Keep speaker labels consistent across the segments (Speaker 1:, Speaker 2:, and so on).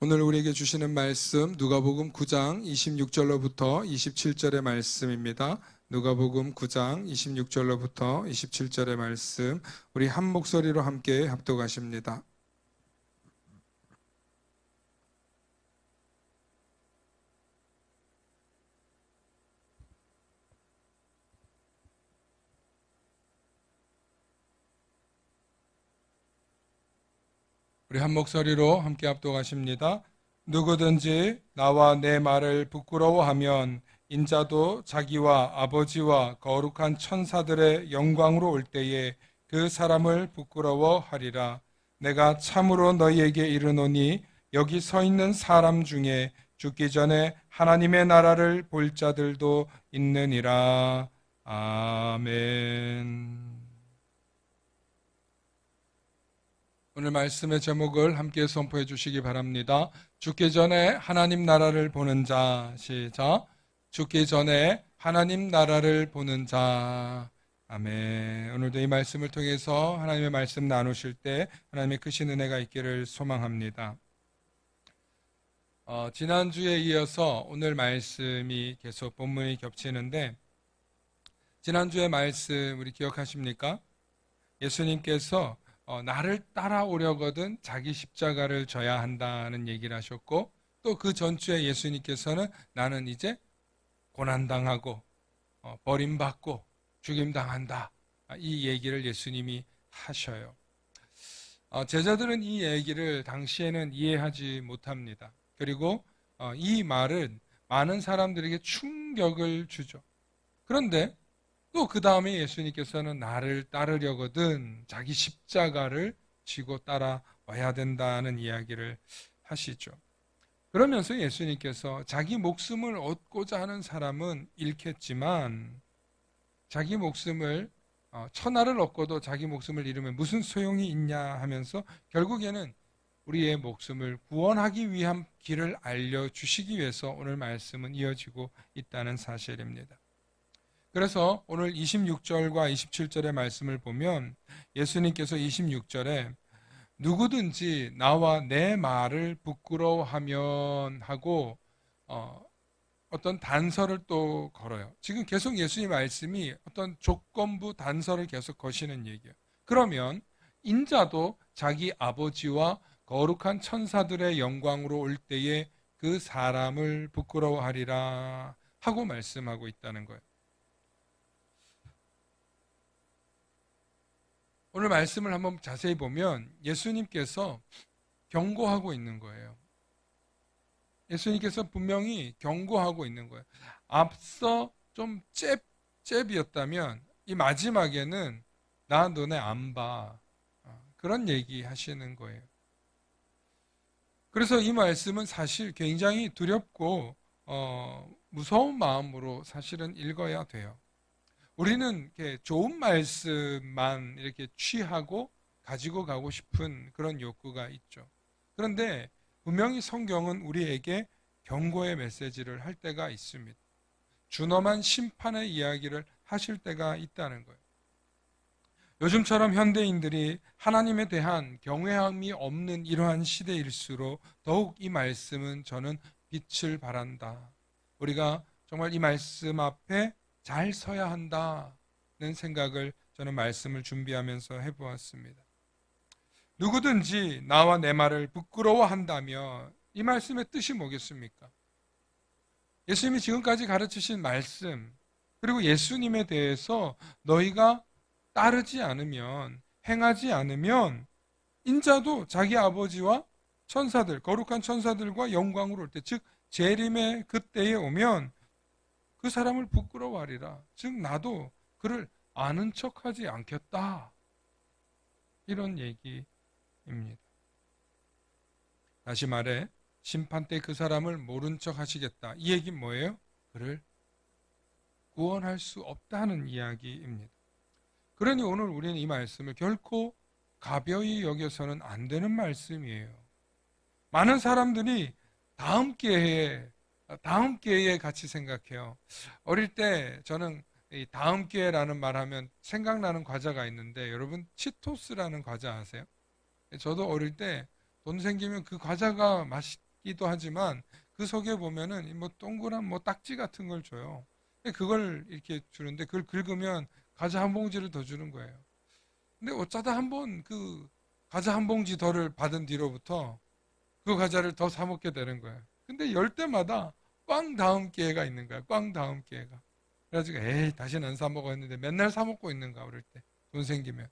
Speaker 1: 오늘 우리에게 주시는 말씀 누가복음 9장 26절로부터 27절의 말씀입니다. 누가복음 9장 26절로부터 27절의 말씀, 우리 한 목소리로 함께 합독하십니다. 우리 한 목소리로 함께 합독하십니다. 누구든지 나와 내 말을 부끄러워하면 인자도 자기와 아버지와 거룩한 천사들의 영광으로 올 때에 그 사람을 부끄러워하리라. 내가 참으로 너희에게 이르노니 여기 서 있는 사람 중에 죽기 전에 하나님의 나라를 볼 자들도 있느니라. 아멘. 오늘 말씀의 제목을 함께 선포해 주시기 바랍니다. 죽기 전에 하나님 나라를 보는 자. 시작. 죽기 전에 하나님 나라를 보는 자. 아멘. 오늘도 이 말씀을 통해서 하나님의 말씀 나누실 때 하나님의 크신 은혜가 있기를 소망합니다. 지난주에 이어서 오늘 말씀이 계속 본문이 겹치는데, 지난주의 말씀 우리 기억하십니까? 예수님께서 나를 따라오려거든 자기 십자가를 져야 한다는 얘기를 하셨고, 또 그 전주에 예수님께서는 나는 이제 고난당하고 버림받고 죽임당한다, 이 얘기를 예수님이 하셔요. 제자들은 이 얘기를 당시에는 이해하지 못합니다. 그리고 이 말은 많은 사람들에게 충격을 주죠. 그런데 또 그 다음에 예수님께서는 나를 따르려거든 자기 십자가를 지고 따라와야 된다는 이야기를 하시죠. 그러면서 예수님께서 자기 목숨을 얻고자 하는 사람은 잃겠지만 자기 목숨을 천하를 얻고도 자기 목숨을 잃으면 무슨 소용이 있냐 하면서 결국에는 우리의 목숨을 구원하기 위한 길을 알려주시기 위해서 오늘 말씀은 이어지고 있다는 사실입니다. 그래서 오늘 26절과 27절의 말씀을 보면 예수님께서 26절에 누구든지 나와 내 말을 부끄러워하면 하고 어떤 단서를 또 걸어요. 지금 계속 예수님 말씀이 어떤 조건부 단서를 계속 거시는 얘기예요. 그러면 인자도 자기 아버지와 거룩한 천사들의 영광으로 올 때에 그 사람을 부끄러워하리라 하고 말씀하고 있다는 거예요. 오늘 말씀을 한번 자세히 보면 예수님께서 경고하고 있는 거예요. 예수님께서 분명히 경고하고 있는 거예요. 앞서 좀 잽이었다면 이 마지막에는 나 너네 안 봐, 그런 얘기 하시는 거예요. 그래서 이 말씀은 사실 굉장히 두렵고 무서운 마음으로 사실은 읽어야 돼요. 우리는 이렇게 좋은 말씀만 이렇게 취하고 가지고 가고 싶은 그런 욕구가 있죠. 그런데 분명히 성경은 우리에게 경고의 메시지를 할 때가 있습니다. 준엄한 심판의 이야기를 하실 때가 있다는 거예요. 요즘처럼 현대인들이 하나님에 대한 경외함이 없는 이러한 시대일수록 더욱 이 말씀은 저는 빛을 발한다. 우리가 정말 이 말씀 앞에 잘 서야 한다는 생각을 저는 말씀을 준비하면서 해보았습니다. 누구든지 나와 내 말을 부끄러워한다면 이 말씀의 뜻이 뭐겠습니까? 예수님이 지금까지 가르치신 말씀, 그리고 예수님에 대해서 너희가 따르지 않으면, 행하지 않으면 인자도 자기 아버지와 천사들, 거룩한 천사들과 영광으로 올 때, 즉 재림의 그때에 오면 그 사람을 부끄러워하리라. 즉 나도 그를 아는 척하지 않겠다, 이런 얘기입니다. 다시 말해 심판 때 그 사람을 모른 척 하시겠다, 이 얘기는 뭐예요? 그를 구원할 수 없다는 이야기입니다. 그러니 오늘 우리는 이 말씀을 결코 가벼이 여겨서는 안 되는 말씀이에요. 많은 사람들이 다음 기회에 같이 생각해요. 어릴 때 저는 이 다음 기회라는 말 하면 생각나는 과자가 있는데, 여러분 치토스라는 과자 아세요? 저도 어릴 때 돈 생기면 그 과자가 같기도 하지만 그 속에 보면은 뭐 동그란 뭐 딱지 같은 걸 줘요. 그걸 이렇게 주는데 그걸 긁으면 과자 한 봉지를 더 주는 거예요. 근데 어쩌다 한번 그 과자 한 봉지 더를 받은 뒤로부터 그 과자를 더 사 먹게 되는 거예요. 근데 열 때마다 꽝 다음 기회가 있는 거야. 꽝 다음 기회가. 그래가지고 에이 다시는 안 사 먹어 했는데 맨날 사 먹고 있는가 어릴 때 돈 생기면.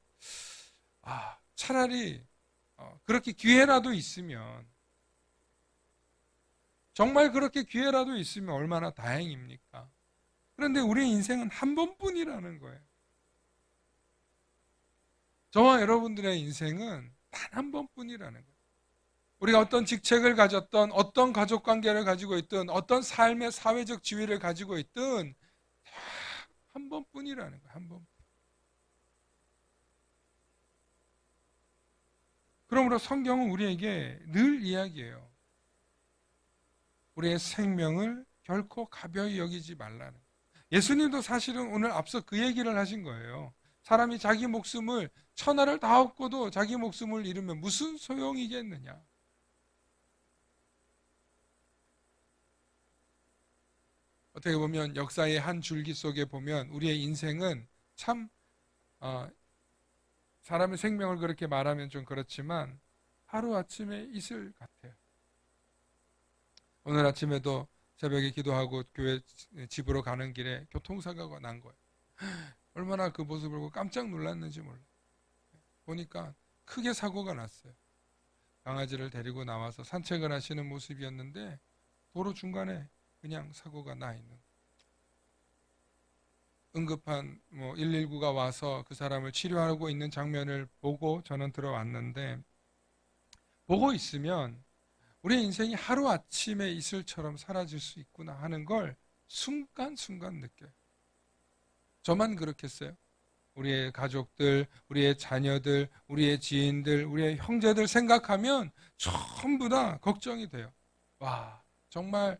Speaker 1: 아 차라리 그렇게 기회라도 있으면 정말 그렇게 기회라도 있으면 얼마나 다행입니까? 그런데 우리 인생은 한 번뿐이라는 거예요. 저와 여러분들의 인생은 단 한 번뿐이라는 거예요. 우리가 어떤 직책을 가졌던 어떤 가족 관계를 가지고 있든 어떤 삶의 사회적 지위를 가지고 있든 한 번뿐이라는 거예요. 한 번. 그러므로 성경은 우리에게 늘 이야기해요. 우리의 생명을 결코 가벼이 여기지 말라는 거예요. 예수님도 사실은 오늘 앞서 그 얘기를 하신 거예요. 사람이 자기 목숨을 천하를 다 얻고도 자기 목숨을 잃으면 무슨 소용이겠느냐. 어떻게 보면 역사의 한 줄기 속에 보면 우리의 인생은 참 사람의 생명을 그렇게 말하면 좀 그렇지만 하루아침에 있을 같아요. 오늘 아침에도 새벽에 기도하고 교회 집으로 가는 길에 교통사고가 난 거예요. 얼마나 그 모습을 보고 깜짝 놀랐는지 몰라요. 보니까 크게 사고가 났어요. 강아지를 데리고 나와서 산책을 하시는 모습이었는데 도로 중간에 그냥 사고가 나 있는 거예요. 응급한 119가 와서 그 사람을 치료하고 있는 장면을 보고 저는 들어왔는데 보고 있으면 우리 인생이 하루아침에 이슬처럼 사라질 수 있구나 하는 걸 순간순간 느껴요. 저만 그렇겠어요? 우리의 가족들, 우리의 자녀들, 우리의 지인들, 우리의 형제들 생각하면 전부 다 걱정이 돼요. 와, 정말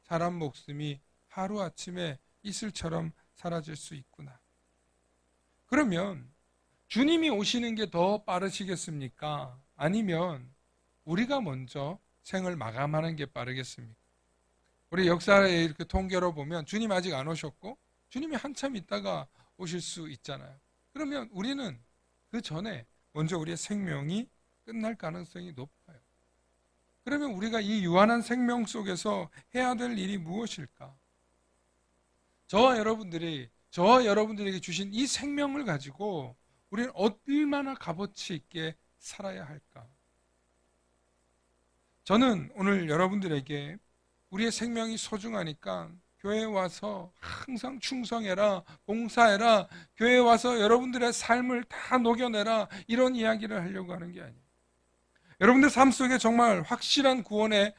Speaker 1: 사람 목숨이 하루아침에 이슬처럼 사라질 수 있구나. 그러면 주님이 오시는 게 더 빠르시겠습니까? 아니면 우리가 먼저 생을 마감하는 게 빠르겠습니까? 우리 역사에 이렇게 통계로 보면 주님 아직 안 오셨고 주님이 한참 있다가 오실 수 있잖아요. 그러면 우리는 그 전에 먼저 우리의 생명이 끝날 가능성이 높아요. 그러면 우리가 이 유한한 생명 속에서 해야 될 일이 무엇일까? 저와 여러분들에게 주신 이 생명을 가지고 우리는 얼마나 값어치 있게 살아야 할까? 저는 오늘 여러분들에게 우리의 생명이 소중하니까 교회에 와서 항상 충성해라, 봉사해라, 교회에 와서 여러분들의 삶을 다 녹여내라, 이런 이야기를 하려고 하는 게 아니에요. 여러분들 삶 속에 정말 확실한 구원의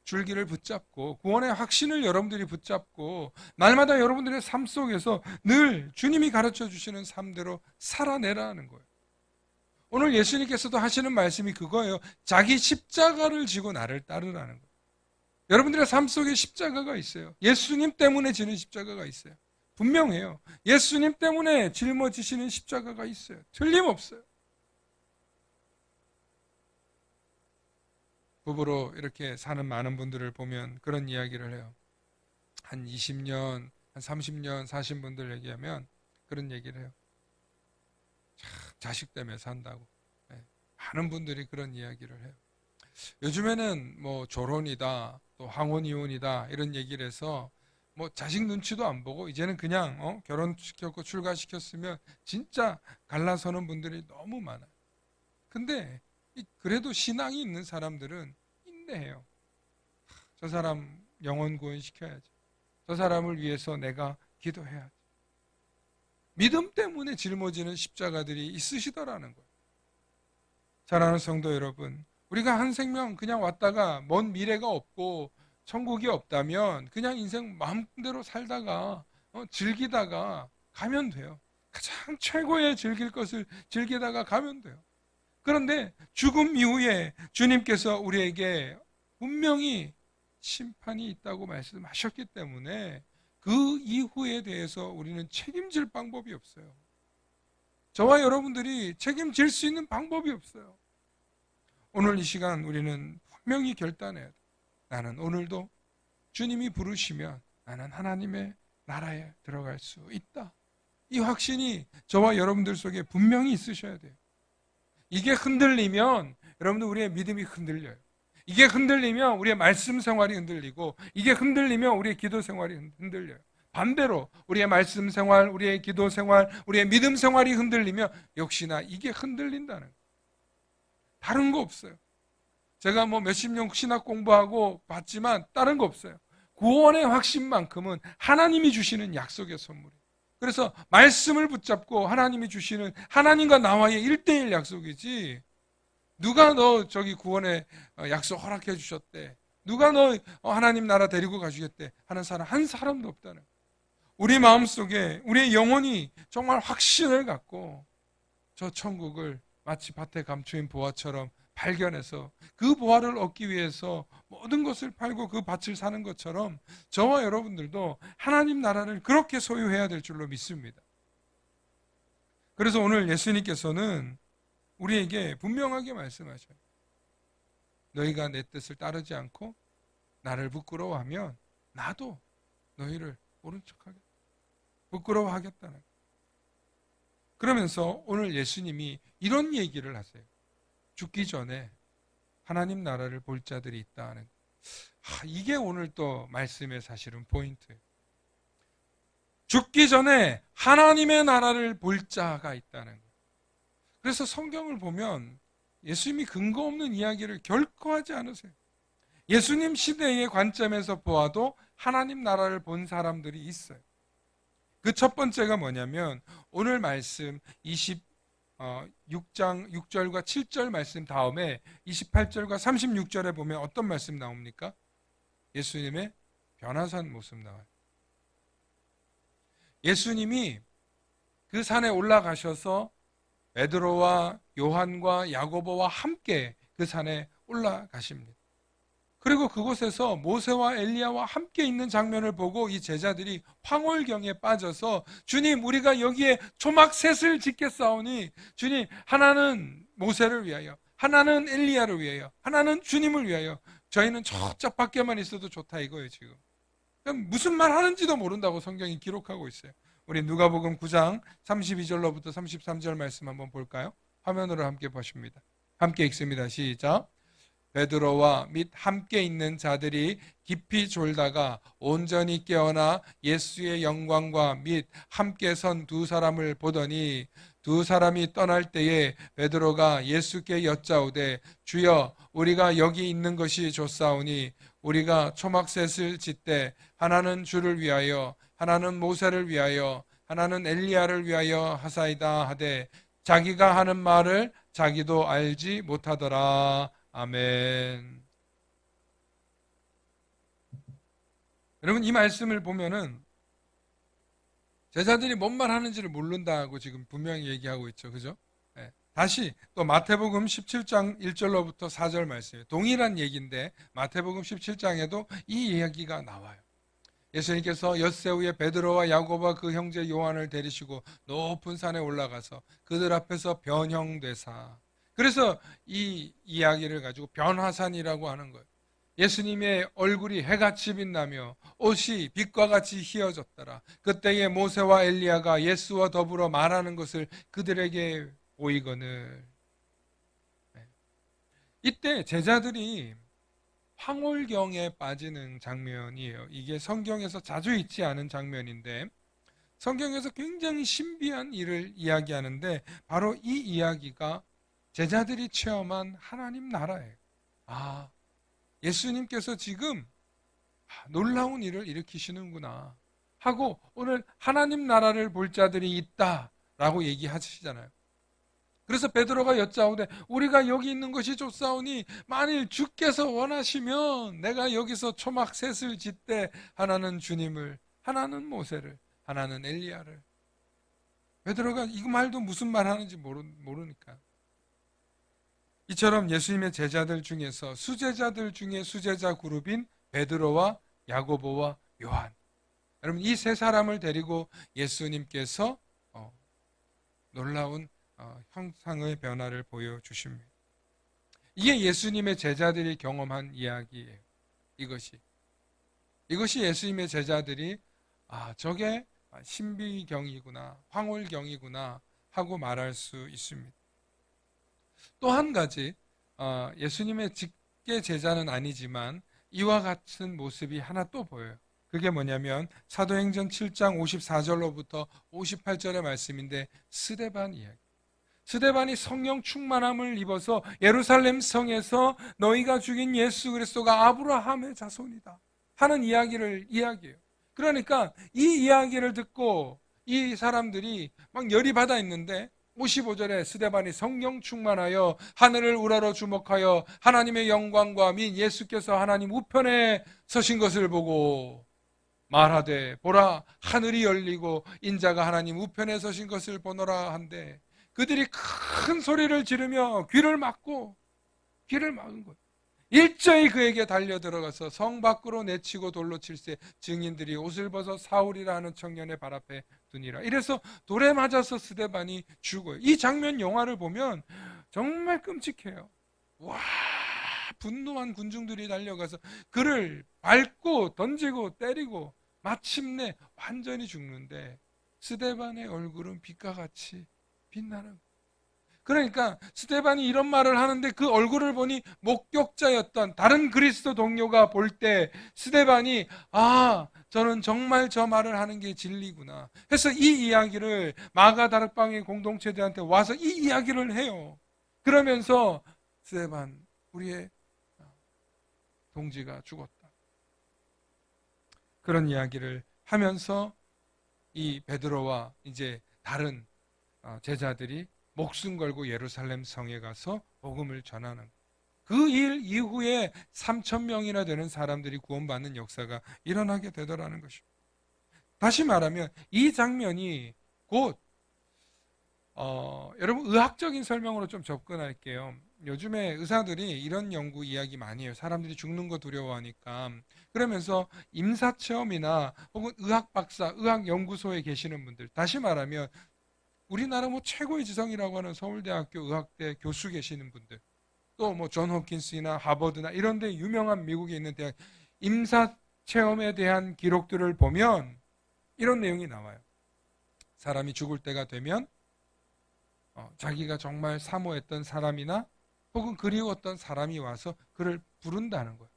Speaker 1: 줄기를 붙잡고 구원의 확신을 여러분들이 붙잡고 날마다 여러분들의 삶 속에서 늘 주님이 가르쳐 주시는 삶대로 살아내라는 거예요. 오늘 예수님께서도 하시는 말씀이 그거예요. 자기 십자가를 지고 나를 따르라는 거예요. 여러분들의 삶 속에 십자가가 있어요. 예수님 때문에 지는 십자가가 있어요. 분명해요. 예수님 때문에 짊어지시는 십자가가 있어요. 틀림없어요. 부부로 이렇게 사는 많은 분들을 보면 그런 이야기를 해요. 한 20년, 한 30년 사신 분들 얘기하면 그런 얘기를 해요. 자식 때문에 산다고. 네. 많은 분들이 그런 이야기를 해요. 요즘에는 뭐 조론이다, 또 황혼이혼이다 이런 얘기를 해서 뭐 자식 눈치도 안 보고 이제는 그냥 결혼시켰고 출가시켰으면 진짜 갈라서는 분들이 너무 많아요. 근데 그래도 신앙이 있는 사람들은 인내해요. 저 사람 영혼 구원시켜야지. 저 사람을 위해서 내가 기도해야지. 믿음 때문에 짊어지는 십자가들이 있으시더라는 거예요. 사랑하는 성도 여러분, 우리가 한 생명 그냥 왔다가 먼 미래가 없고 천국이 없다면 그냥 인생 마음대로 살다가 즐기다가 가면 돼요. 가장 최고의 즐길 것을 즐기다가 가면 돼요. 그런데 죽음 이후에 주님께서 우리에게 분명히 심판이 있다고 말씀하셨기 때문에 그 이후에 대해서 우리는 책임질 방법이 없어요. 저와 여러분들이 책임질 수 있는 방법이 없어요. 오늘 이 시간 우리는 분명히 결단해야 돼. 나는 오늘도 주님이 부르시면 나는 하나님의 나라에 들어갈 수 있다. 이 확신이 저와 여러분들 속에 분명히 있으셔야 돼요. 이게 흔들리면 여러분들 우리의 믿음이 흔들려요. 이게 흔들리면 우리의 말씀 생활이 흔들리고, 이게 흔들리면 우리의 기도 생활이 흔들려요. 반대로 우리의 말씀 생활, 우리의 기도 생활, 우리의 믿음 생활이 흔들리면 역시나 이게 흔들린다는 거예요. 다른 거 없어요. 제가 뭐 몇십 년 신학 공부하고 봤지만 다른 거 없어요. 구원의 확신만큼은 하나님이 주시는 약속의 선물이에요. 그래서 말씀을 붙잡고 하나님이 주시는 하나님과 나와의 1:1 약속이지, 누가 너 저기 구원의 약속 허락해 주셨대, 누가 너 하나님 나라 데리고 가주겠대 하는 사람 한 사람도 없다는 거예요. 우리 마음속에 우리의 영혼이 정말 확신을 갖고 저 천국을 마치 밭에 감추인 보화처럼 발견해서 그 보화를 얻기 위해서 모든 것을 팔고 그 밭을 사는 것처럼 저와 여러분들도 하나님 나라를 그렇게 소유해야 될 줄로 믿습니다. 그래서 오늘 예수님께서는 우리에게 분명하게 말씀하셔요. 너희가 내 뜻을 따르지 않고 나를 부끄러워하면 나도 너희를 모른 척하겠다. 부끄러워하겠다는 거예요. 그러면서 오늘 예수님이 이런 얘기를 하세요. 죽기 전에 하나님 나라를 볼 자들이 있다는, 이게 오늘 또 말씀의 사실은 포인트예요. 죽기 전에 하나님의 나라를 볼 자가 있다는 거예요. 그래서 성경을 보면 예수님이 근거 없는 이야기를 결코 하지 않으세요. 예수님 시대의 관점에서 보아도 하나님 나라를 본 사람들이 있어요. 그 첫 번째가 뭐냐면 오늘 말씀 6장 6절과 7절 말씀 다음에 28절과 36절에 보면 어떤 말씀 나옵니까? 예수님의 변화산 모습 나와요. 예수님이 그 산에 올라가셔서 베드로와 요한과 야고보와 함께 그 산에 올라가십니다. 그리고 그곳에서 모세와 엘리야와 함께 있는 장면을 보고 이 제자들이 황홀경에 빠져서, 주님, 우리가 여기에 초막셋을 짓겠사오니 주님, 하나는 모세를 위하여, 하나는 엘리야를 위하여, 하나는 주님을 위하여, 저희는 저쪽 밖에만 있어도 좋다 이거예요. 지금 무슨 말 하는지도 모른다고 성경이 기록하고 있어요. 우리 누가복음 9장 32절로부터 33절 말씀 한번 볼까요? 화면으로 함께 보십니다. 함께 읽습니다. 시작. 베드로와 및 함께 있는 자들이 깊이 졸다가 온전히 깨어나 예수의 영광과 및 함께 선 두 사람을 보더니, 두 사람이 떠날 때에 베드로가 예수께 여짜오되, 주여, 우리가 여기 있는 것이 좋사오니 우리가 초막셋을 짓되 하나는 주를 위하여, 하나는 모세를 위하여, 하나는 엘리야를 위하여 하사이다 하되 자기가 하는 말을 자기도 알지 못하더라. 아멘. 여러분, 이 말씀을 보면은 제자들이 뭔 말 하는지를 모른다고 지금 분명히 얘기하고 있죠. 그죠? 네. 다시 또 마태복음 17장 1절로부터 4절 말씀이에요. 동일한 얘기인데 마태복음 17장에도 이 이야기가 나와요. 예수님께서 엿새 후에 베드로와 야고보와 그 형제 요한을 데리시고 높은 산에 올라가서 그들 앞에서 변형되사, 그래서 이 이야기를 가지고 변화산이라고 하는 거예요. 예수님의 얼굴이 해같이 빛나며 옷이 빛과 같이 휘어졌더라. 그때에 모세와 엘리야가 예수와 더불어 말하는 것을 그들에게 보이거늘. 이때 제자들이 황홀경에 빠지는 장면이에요. 이게 성경에서 자주 있지 않은 장면인데 성경에서 굉장히 신비한 일을 이야기하는데 바로 이 이야기가 제자들이 체험한 하나님 나라예요. 예수님께서 지금 놀라운 일을 일으키시는구나 하고 오늘 하나님 나라를 볼 자들이 있다라고 얘기하시잖아요. 그래서 베드로가 여짜오되 우리가 여기 있는 것이 좋사오니 만일 주께서 원하시면 내가 여기서 초막셋을 짓되 하나는 주님을, 하나는 모세를, 하나는 엘리야를. 베드로가 이 말도 무슨 말 하는지 모르니까. 이처럼 예수님의 제자들 중에서 수제자들 중에 수제자 그룹인 베드로와 야고보와 요한, 여러분 이 세 사람을 데리고 예수님께서 놀라운 형상의 변화를 보여주십니다. 이게 예수님의 제자들이 경험한 이야기예요. 이것이 예수님의 제자들이 저게 신비경이구나, 황홀경이구나 하고 말할 수 있습니다. 또 한 가지, 예수님의 직계 제자는 아니지만 이와 같은 모습이 하나 또 보여요. 그게 뭐냐면 사도행전 7장 54절로부터 58절의 말씀인데 스데반 이야기. 스데반이 성령 충만함을 입어서 예루살렘 성에서 너희가 죽인 예수 그리스도가 아브라함의 자손이다 하는 이야기를 이야기해요. 그러니까 이 이야기를 듣고 이 사람들이 막 열이 받아 있는데 55절에 스데반이 성령 충만하여 하늘을 우러러 주목하여 하나님의 영광과 및 예수께서 하나님 우편에 서신 것을 보고 말하되 보라 하늘이 열리고 인자가 하나님 우편에 서신 것을 보노라 한데 그들이 큰 소리를 지르며 귀를 막은 거예요. 일제히 그에게 달려 들어가서 성 밖으로 내치고 돌로 칠세 증인들이 옷을 벗어 사울이라 하는 청년의 발 앞에 두니라. 이래서 돌에 맞아서 스데반이 죽어요. 이 장면 영화를 보면 정말 끔찍해요. 와, 분노한 군중들이 달려가서 그를 밟고 던지고 때리고 마침내 완전히 죽는데 스데반의 얼굴은 빛과 같이 빛나는 거예요. 그러니까 스데반이 이런 말을 하는데 그 얼굴을 보니 목격자였던 다른 그리스도 동료가 볼 때 스데반이 저는 정말 저 말을 하는 게 진리구나 해서 이 이야기를 마가 다락방의 공동체들한테 와서 이 이야기를 해요. 그러면서 스데반 우리의 동지가 죽었다 그런 이야기를 하면서 이 베드로와 이제 다른 제자들이 목숨 걸고 예루살렘 성에 가서 복음을 전하는 그 일 이후에 3,000명이나 되는 사람들이 구원받는 역사가 일어나게 되더라는 것입니다. 다시 말하면 이 장면이 곧 여러분 의학적인 설명으로 좀 접근할게요. 요즘에 의사들이 이런 연구 이야기 많이 해요. 사람들이 죽는 거 두려워하니까. 그러면서 임사체험이나 혹은 의학 박사, 의학 연구소에 계시는 분들, 다시 말하면 우리나라 최고의 지성이라고 하는 서울대학교 의학대 교수 계시는 분들, 또 존 홉킨스나 하버드나 이런 데 유명한 미국에 있는 대학 임사체험에 대한 기록들을 보면 이런 내용이 나와요. 사람이 죽을 때가 되면 자기가 정말 사모했던 사람이나 혹은 그리웠던 사람이 와서 그를 부른다는 거예요.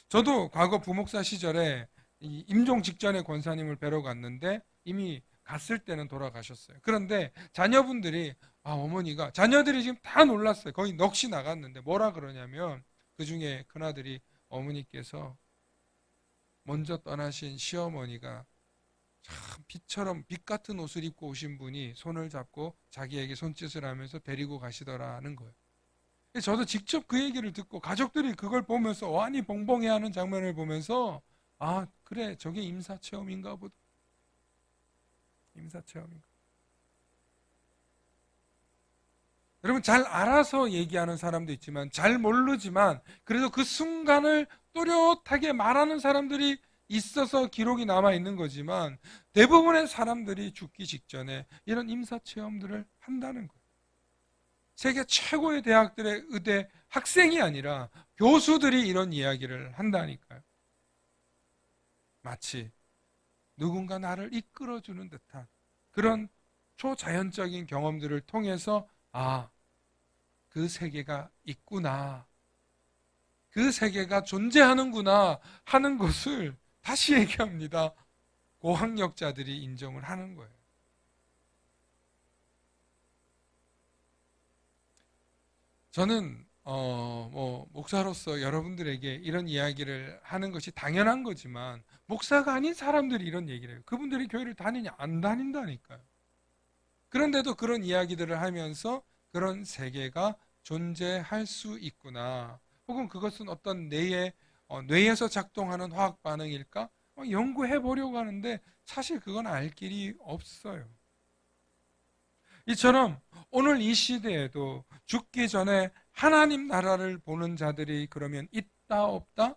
Speaker 1: 저도 과거 부목사 시절에 임종 직전에 권사님을 뵈러 갔는데 이미 갔을 때는 돌아가셨어요. 그런데 자녀분들이 어머니가 자녀들이 지금 다 놀랐어요. 거의 넋이 나갔는데 뭐라 그러냐면 그 중에 큰아들이 어머니께서 먼저 떠나신 시어머니가 참 빛 같은 옷을 입고 오신 분이 손을 잡고 자기에게 손짓을 하면서 데리고 가시더라는 거예요. 저도 직접 그 얘기를 듣고 가족들이 그걸 보면서 완히 봉봉해하는 장면을 보면서 그래 저게 임사체험인가 보다. 임사체험인가. 여러분 잘 알아서 얘기하는 사람도 있지만 잘 모르지만 그래도 그 순간을 또렷하게 말하는 사람들이 있어서 기록이 남아 있는 거지만 대부분의 사람들이 죽기 직전에 이런 임사체험들을 한다는 거예요. 세계 최고의 대학들의 의대 학생이 아니라 교수들이 이런 이야기를 한다니까요. 마치 누군가 나를 이끌어주는 듯한 그런 초자연적인 경험들을 통해서 그 세계가 있구나, 그 세계가 존재하는구나 하는 것을 다시 얘기합니다. 고학력자들이 인정을 하는 거예요. 저는 목사로서 여러분들에게 이런 이야기를 하는 것이 당연한 거지만 목사가 아닌 사람들이 이런 얘기를 해요. 그분들이 교회를 다니냐? 안 다닌다니까요. 그런데도 그런 이야기들을 하면서 그런 세계가 존재할 수 있구나, 혹은 그것은 어떤 뇌에서 작동하는 화학 반응일까? 연구해 보려고 하는데 사실 그건 알 길이 없어요. 이처럼 오늘 이 시대에도 죽기 전에 하나님 나라를 보는 자들이 그러면 있다 없다?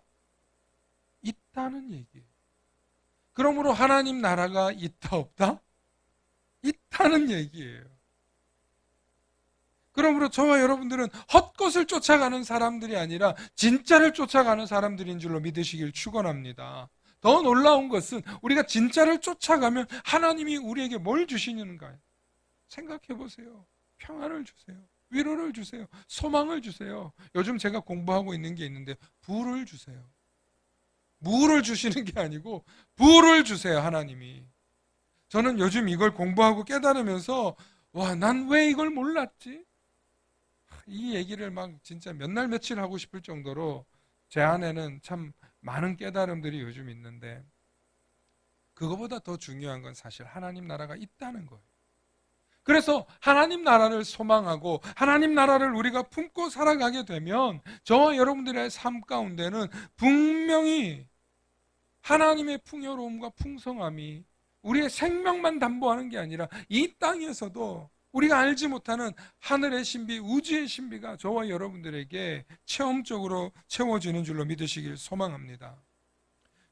Speaker 1: 있다는 얘기예요. 그러므로 하나님 나라가 있다 없다? 있다는 얘기예요. 그러므로 저와 여러분들은 헛것을 쫓아가는 사람들이 아니라 진짜를 쫓아가는 사람들인 줄로 믿으시길 축원합니다. 더 놀라운 것은 우리가 진짜를 쫓아가면 하나님이 우리에게 뭘 주시는가요? 생각해 보세요. 평안을 주세요. 위로를 주세요. 소망을 주세요. 요즘 제가 공부하고 있는 게 있는데 부를 주세요. 무를 주시는 게 아니고 부를 주세요, 하나님이. 저는 요즘 이걸 공부하고 깨달으면서 와, 난 왜 이걸 몰랐지? 이 얘기를 막 진짜 몇 날 며칠 하고 싶을 정도로 제 안에는 참 많은 깨달음들이 요즘 있는데 그거보다 더 중요한 건 사실 하나님 나라가 있다는 거예요. 그래서 하나님 나라를 소망하고 하나님 나라를 우리가 품고 살아가게 되면 저와 여러분들의 삶 가운데는 분명히 하나님의 풍요로움과 풍성함이 우리의 생명만 담보하는 게 아니라 이 땅에서도 우리가 알지 못하는 하늘의 신비, 우주의 신비가 저와 여러분들에게 체험적으로 채워지는 줄로 믿으시길 소망합니다.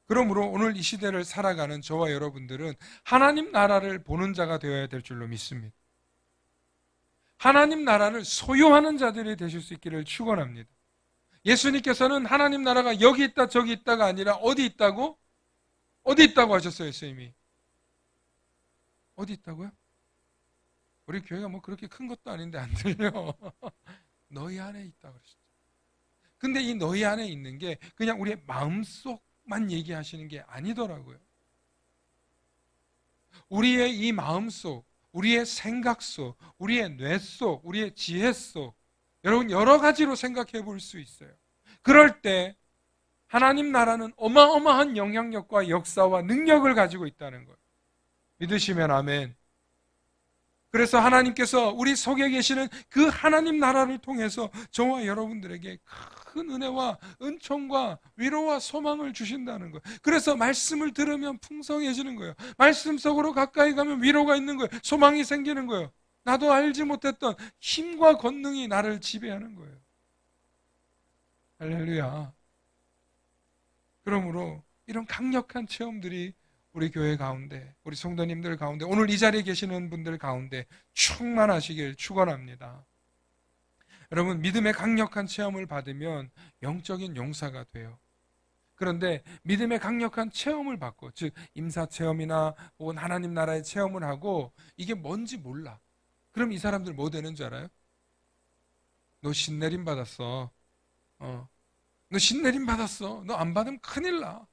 Speaker 1: 그러므로 오늘 이 시대를 살아가는 저와 여러분들은 하나님 나라를 보는 자가 되어야 될 줄로 믿습니다. 하나님 나라를 소유하는 자들이 되실 수 있기를 축원합니다. 예수님께서는 하나님 나라가 여기 있다 저기 있다가 아니라 어디 있다고? 어디 있다고 하셨어요, 예수님이? 어디 있다고요? 우리 교회가 뭐 그렇게 큰 것도 아닌데 안 들려. 너희 안에 있다고 그러셨죠. 근데 이 너희 안에 있는 게 그냥 우리의 마음속만 얘기하시는 게 아니더라고요. 우리의 이 마음속, 우리의 생각 속, 우리의 뇌 속, 우리의 지혜 속, 여러분 여러 가지로 생각해 볼 수 있어요. 그럴 때 하나님 나라는 어마어마한 영향력과 역사와 능력을 가지고 있다는 거예요. 믿으시면 아멘. 그래서 하나님께서 우리 속에 계시는 그 하나님 나라를 통해서 저와 여러분들에게 큰 은혜와 은총과 위로와 소망을 주신다는 거예요. 그래서 말씀을 들으면 풍성해지는 거예요. 말씀 속으로 가까이 가면 위로가 있는 거예요. 소망이 생기는 거예요. 나도 알지 못했던 힘과 권능이 나를 지배하는 거예요. 할렐루야. 그러므로 이런 강력한 체험들이 우리 교회 가운데, 우리 성도님들 가운데, 오늘 이 자리에 계시는 분들 가운데 충만하시길 축원합니다. 여러분, 믿음의 강력한 체험을 받으면 영적인 용사가 돼요. 그런데 믿음의 강력한 체험을 받고, 즉 임사 체험이나 혹은 하나님 나라의 체험을 하고 이게 뭔지 몰라. 그럼 이 사람들 뭐 되는 줄 알아요? 너 신내림 받았어. 너 신내림 받았어. 너 안 받으면 큰일 나.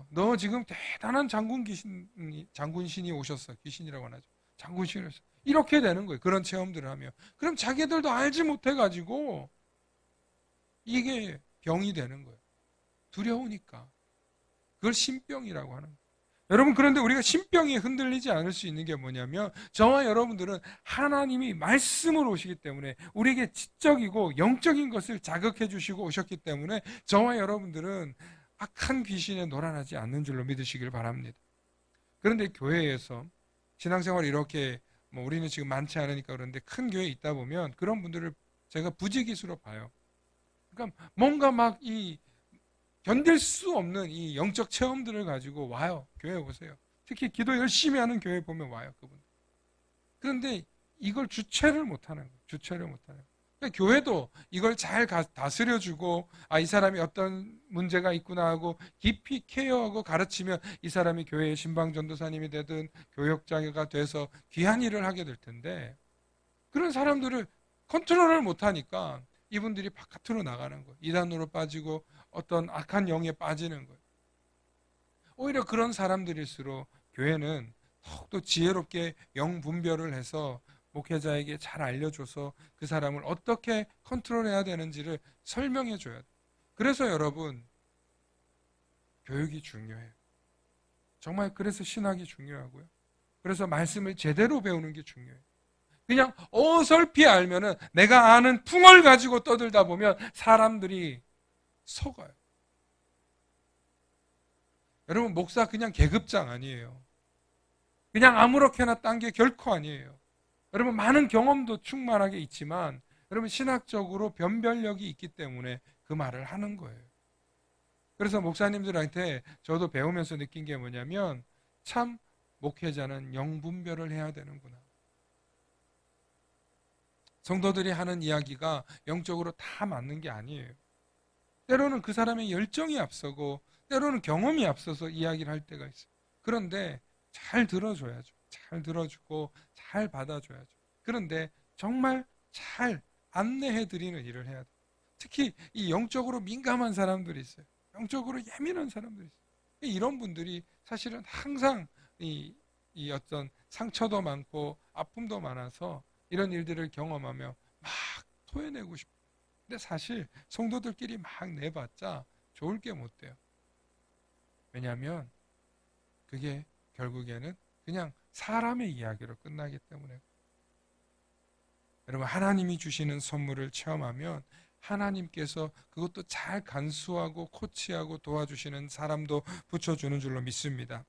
Speaker 1: 너 지금 대단한 장군신이 오셨어. 귀신이라고 하죠. 장군신이 오셨어. 이렇게 되는 거예요. 그런 체험들을 하면. 그럼 자기들도 알지 못해가지고 이게 병이 되는 거예요. 두려우니까. 그걸 신병이라고 하는 거예요. 여러분, 그런데 우리가 신병이 흔들리지 않을 수 있는 게 뭐냐면 저와 여러분들은 하나님이 말씀으로 오시기 때문에 우리에게 지적이고 영적인 것을 자극해 주시고 오셨기 때문에 저와 여러분들은 악한 귀신에 놀아나지 않는 줄로 믿으시길 바랍니다. 그런데 교회에서 신앙생활 이렇게 뭐 우리는 지금 많지 않으니까 그런데 큰 교회에 있다 보면 그런 분들을 제가 부지기수로 봐요. 그러니까 뭔가 막 이 견딜 수 없는 이 영적 체험들을 가지고 와요. 교회에 오세요. 특히 기도 열심히 하는 교회 보면 와요, 그분. 그런데 이걸 주체를 못하는 거예요. 주체를 못하는 거예요. 그러니까 교회도 이걸 잘 다스려주고 이 사람이 어떤 문제가 있구나 하고 깊이 케어하고 가르치면 이 사람이 교회의 신방전도사님이 되든 교역자가 돼서 귀한 일을 하게 될 텐데 그런 사람들을 컨트롤을 못하니까 이분들이 바깥으로 나가는 거예요. 이단으로 빠지고 어떤 악한 영에 빠지는 거예요. 오히려 그런 사람들일수록 교회는 더욱더 지혜롭게 영 분별을 해서 목회자에게 잘 알려줘서 그 사람을 어떻게 컨트롤해야 되는지를 설명해 줘야 돼요. 그래서 여러분, 교육이 중요해요. 정말 그래서 신학이 중요하고요. 그래서 말씀을 제대로 배우는 게 중요해요. 그냥 어설피 알면은 내가 아는 풍을 가지고 떠들다 보면 사람들이 속아요. 여러분, 목사 그냥 계급장 아니에요. 그냥 아무렇게나 딴 게 결코 아니에요. 여러분, 많은 경험도 충만하게 있지만 여러분, 신학적으로 변별력이 있기 때문에 그 말을 하는 거예요. 그래서 목사님들한테 저도 배우면서 느낀 게 뭐냐면 참 목회자는 영분별을 해야 되는구나. 성도들이 하는 이야기가 영적으로 다 맞는 게 아니에요. 때로는 그 사람의 열정이 앞서고 때로는 경험이 앞서서 이야기를 할 때가 있어요. 그런데 잘 들어줘야죠. 잘 들어주고 잘 받아줘야죠. 그런데 정말 잘 안내해드리는 일을 해야 돼요. 특히 이 영적으로 민감한 사람들이 있어요. 영적으로 예민한 사람들이 있어요. 이런 분들이 사실은 항상 이 어떤 상처도 많고 아픔도 많아서 이런 일들을 경험하며 막 토해내고 싶어요. 근데 사실 성도들끼리 막 내봤자 좋을 게 못 돼요. 왜냐하면 그게 결국에는 그냥 사람의 이야기로 끝나기 때문에. 여러분, 하나님이 주시는 선물을 체험하면 하나님께서 그것도 잘 간수하고 코치하고 도와주시는 사람도 붙여주는 줄로 믿습니다.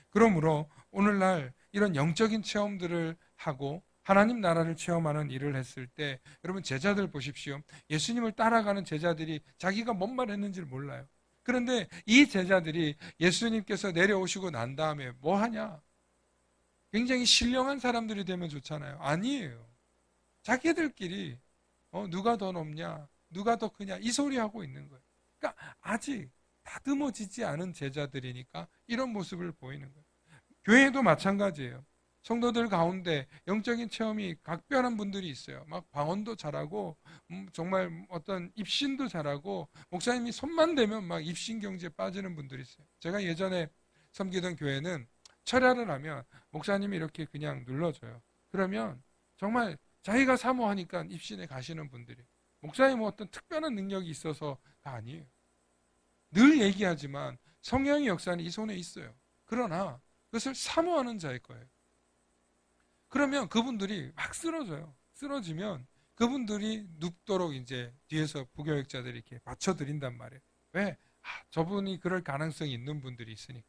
Speaker 1: 그러므로 오늘날 이런 영적인 체험들을 하고 하나님 나라를 체험하는 일을 했을 때 여러분, 제자들 보십시오. 예수님을 따라가는 제자들이 자기가 뭔 말 했는지를 몰라요. 그런데 이 제자들이 예수님께서 내려오시고 난 다음에 뭐 하냐? 굉장히 신령한 사람들이 되면 좋잖아요. 아니에요. 자기들끼리 누가 더 높냐, 누가 더 크냐 이 소리 하고 있는 거예요. 그러니까 아직 다듬어지지 않은 제자들이니까 이런 모습을 보이는 거예요. 교회도 마찬가지예요. 성도들 가운데 영적인 체험이 각별한 분들이 있어요. 막 방언도 잘하고 정말 어떤 입신도 잘하고 목사님이 손만 대면 막 입신 경지에 빠지는 분들이 있어요. 제가 예전에 섬기던 교회는 철야를 하면 목사님이 이렇게 그냥 눌러줘요. 그러면 정말 자기가 사모하니까 입신에 가시는 분들이, 목사님 뭐 어떤 특별한 능력이 있어서가 아니에요. 늘 얘기하지만 성령의 역사는 이 손에 있어요. 그러나 그것을 사모하는 자일 거예요. 그러면 그분들이 막 쓰러져요. 쓰러지면 그분들이 눕도록 이제 뒤에서 부교육자들이 이렇게 받쳐드린단 말이에요. 왜? 저분이 그럴 가능성이 있는 분들이 있으니까.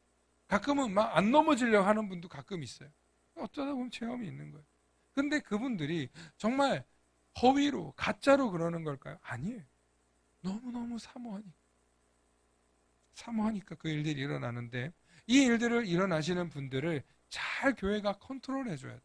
Speaker 1: 가끔은 막 안 넘어지려고 하는 분도 가끔 있어요. 어쩌다 보면 체험이 있는 거예요. 근데 그분들이 정말 허위로, 가짜로 그러는 걸까요? 아니에요. 너무너무 사모하니까 그 일들이 일어나는데, 이 일들을 일어나시는 분들을 잘 교회가 컨트롤 해줘야 돼요.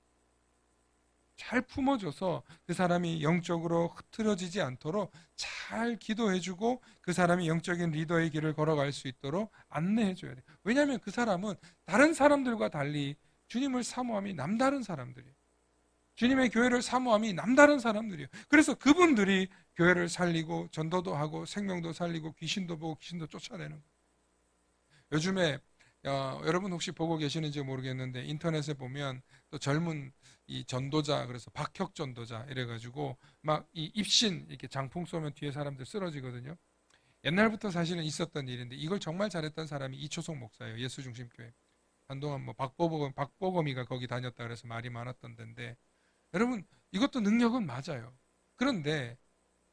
Speaker 1: 잘 품어줘서 그 사람이 영적으로 흐트러지지 않도록 잘 기도해주고 그 사람이 영적인 리더의 길을 걸어갈 수 있도록 안내해줘야 돼요. 왜냐하면 그 사람은 다른 사람들과 달리 주님을 사모함이 남다른 사람들이에요. 주님의 교회를 사모함이 남다른 사람들이에요. 그래서 그분들이 교회를 살리고 전도도 하고 생명도 살리고 귀신도 보고 귀신도 쫓아내는 거예요. 요즘에 여러분 혹시 보고 계시는지 모르겠는데 인터넷에 보면 또 젊은 이 전도자, 그래서 박혁 전도자 이래가지고 막 이 입신 이렇게 장풍 쏘면 뒤에 사람들 쓰러지거든요. 옛날부터 사실은 있었던 일인데 이걸 정말 잘했던 사람이 이초성 목사예요. 예수중심교회. 한동안 뭐 박보검이가 거기 다녔다 그래서 말이 많았던 데인데, 여러분 이것도 능력은 맞아요. 그런데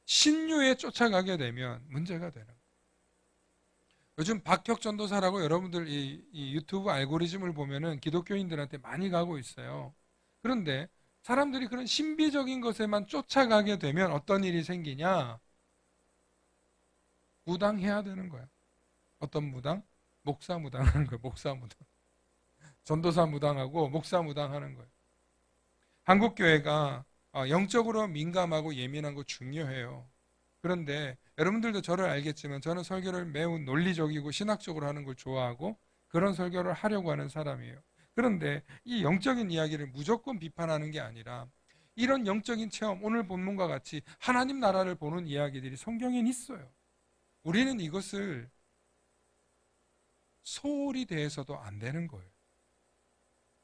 Speaker 1: 신유에 쫓아가게 되면 문제가 되는 거예요. 요즘 박혁 전도사라고 여러분들 이 유튜브 알고리즘을 보면은 기독교인들한테 많이 가고 있어요. 그런데 사람들이 그런 신비적인 것에만 쫓아가게 되면 어떤 일이 생기냐? 무당해야 되는 거야. 어떤 무당? 목사 무당하는 거예요. 목사 무당. 전도사 무당하고 목사 무당하는 거예요. 한국 교회가 영적으로 민감하고 예민한 거 중요해요. 그런데 여러분들도 저를 알겠지만 저는 설교를 매우 논리적이고 신학적으로 하는 걸 좋아하고 그런 설교를 하려고 하는 사람이에요. 그런데 이 영적인 이야기를 무조건 비판하는 게 아니라 이런 영적인 체험, 오늘 본문과 같이 하나님 나라를 보는 이야기들이 성경엔 있어요. 우리는 이것을 소홀히 대해서도 안 되는 거예요.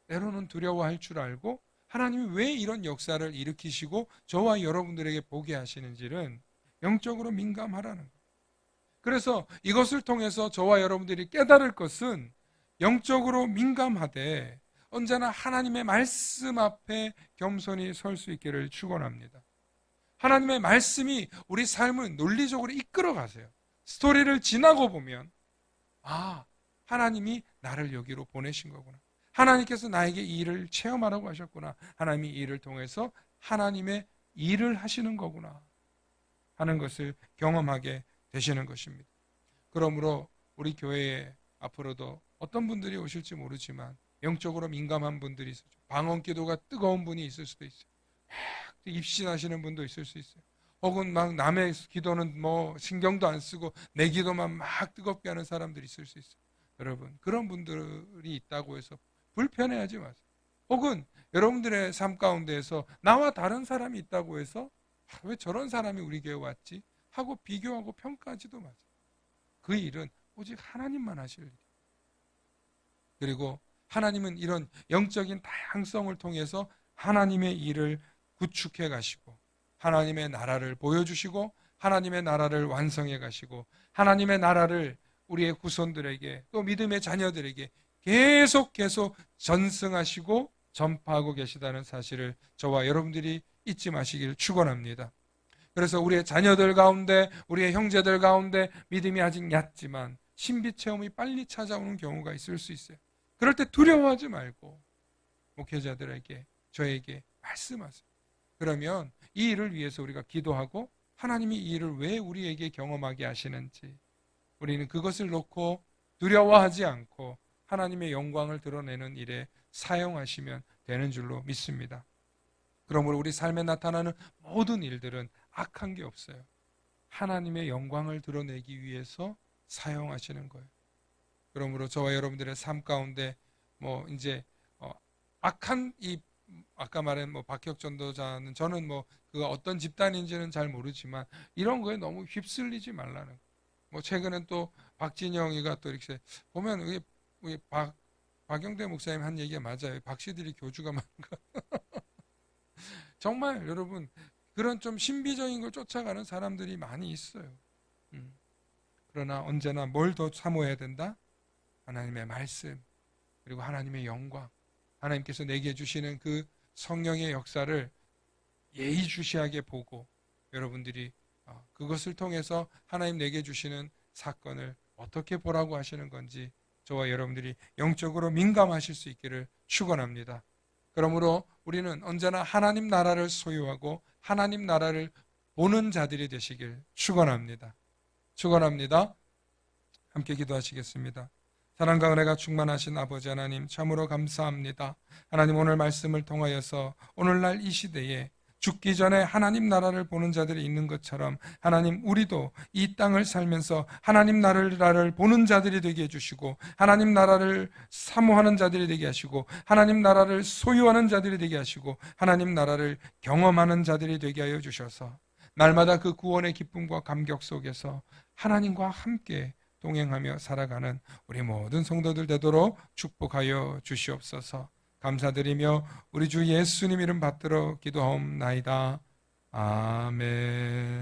Speaker 1: 때로는 두려워할 줄 알고 하나님이 왜 이런 역사를 일으키시고 저와 여러분들에게 보게 하시는지는 영적으로 민감하라는 거예요. 그래서 이것을 통해서 저와 여러분들이 깨달을 것은 영적으로 민감하되 언제나 하나님의 말씀 앞에 겸손히 설 수 있기를 축원합니다. 하나님의 말씀이 우리 삶을 논리적으로 이끌어 가세요. 스토리를 지나고 보면 하나님이 나를 여기로 보내신 거구나. 하나님께서 나에게 이 일을 체험하라고 하셨구나. 하나님이 이 일을 통해서 하나님의 일을 하시는 거구나 하는 것을 경험하게 되시는 것입니다. 그러므로 우리 교회에 앞으로도 어떤 분들이 오실지 모르지만 영적으로 민감한 분들이 있어요. 방언 기도가 뜨거운 분이 있을 수도 있어요. 입신하시는 분도 있을 수 있어요. 혹은 막 남의 기도는 뭐 신경도 안 쓰고 내 기도만 막 뜨겁게 하는 사람들이 있을 수 있어요. 여러분, 그런 분들이 있다고 해서 불편해하지 마세요. 혹은 여러분들의 삶 가운데에서 나와 다른 사람이 있다고 해서 왜 저런 사람이 우리 교회 왔지? 하고 비교하고 평가하지도 마세요. 그 일은 오직 하나님만 하실 일이에요. 그리고 하나님은 이런 영적인 다양성을 통해서 하나님의 일을 구축해 가시고 하나님의 나라를 보여주시고 하나님의 나라를 완성해 가시고 하나님의 나라를 우리의 후손들에게 또 믿음의 자녀들에게 계속 전승하시고 전파하고 계시다는 사실을 저와 여러분들이 잊지 마시길 축원합니다. 그래서 우리의 자녀들 가운데 우리의 형제들 가운데 믿음이 아직 얕지만 신비 체험이 빨리 찾아오는 경우가 있을 수 있어요. 그럴 때 두려워하지 말고 목회자들에게 저에게 말씀하세요. 그러면 이 일을 위해서 우리가 기도하고 하나님이 이 일을 왜 우리에게 경험하게 하시는지 우리는 그것을 놓고 두려워하지 않고 하나님의 영광을 드러내는 일에 사용하시면 되는 줄로 믿습니다. 그러므로 우리 삶에 나타나는 모든 일들은 악한 게 없어요. 하나님의 영광을 드러내기 위해서 사용하시는 거예요. 그러므로 저와 여러분들의 삶 가운데 뭐 이제 악한 이 아까 말한 뭐 박혁 전도자는 저는 뭐 그가 어떤 집단인지는 잘 모르지만 이런 거에 너무 휩쓸리지 말라는 거. 뭐 최근엔 또 박진영이가 또 이렇게 보면 우리 박영대 목사님 한 얘기가 맞아요. 박씨들이 교주가 많은 거. 정말 여러분 그런 좀 신비적인 걸 쫓아가는 사람들이 많이 있어요. 그러나 언제나 뭘 더 사모해야 된다? 하나님의 말씀 그리고 하나님의 영광 하나님께서 내게 주시는 그 성령의 역사를 예의주시하게 보고 여러분들이 그것을 통해서 하나님 내게 주시는 사건을 어떻게 보라고 하시는 건지 저와 여러분들이 영적으로 민감하실 수 있기를 축원합니다. 그러므로 우리는 언제나 하나님 나라를 소유하고 하나님 나라를 보는 자들이 되시길 축원합니다. 축원합니다. 함께 기도하시겠습니다. 사랑과 은혜가 충만하신 아버지 하나님 참으로 감사합니다. 하나님 오늘 말씀을 통하여서 오늘날 이 시대에 죽기 전에 하나님 나라를 보는 자들이 있는 것처럼 하나님 우리도 이 땅을 살면서 하나님 나라를 보는 자들이 되게 해주시고 하나님 나라를 사모하는 자들이 되게 하시고 하나님 나라를 소유하는 자들이 되게 하시고 하나님 나라를 경험하는 자들이 되게 하여 주셔서 날마다 그 구원의 기쁨과 감격 속에서 하나님과 함께 동행하며 살아가는 우리 모든 성도들 되도록 축복하여 주시옵소서. 감사드리며 우리 주 예수님 이름 받들어 기도하옵나이다. 아멘.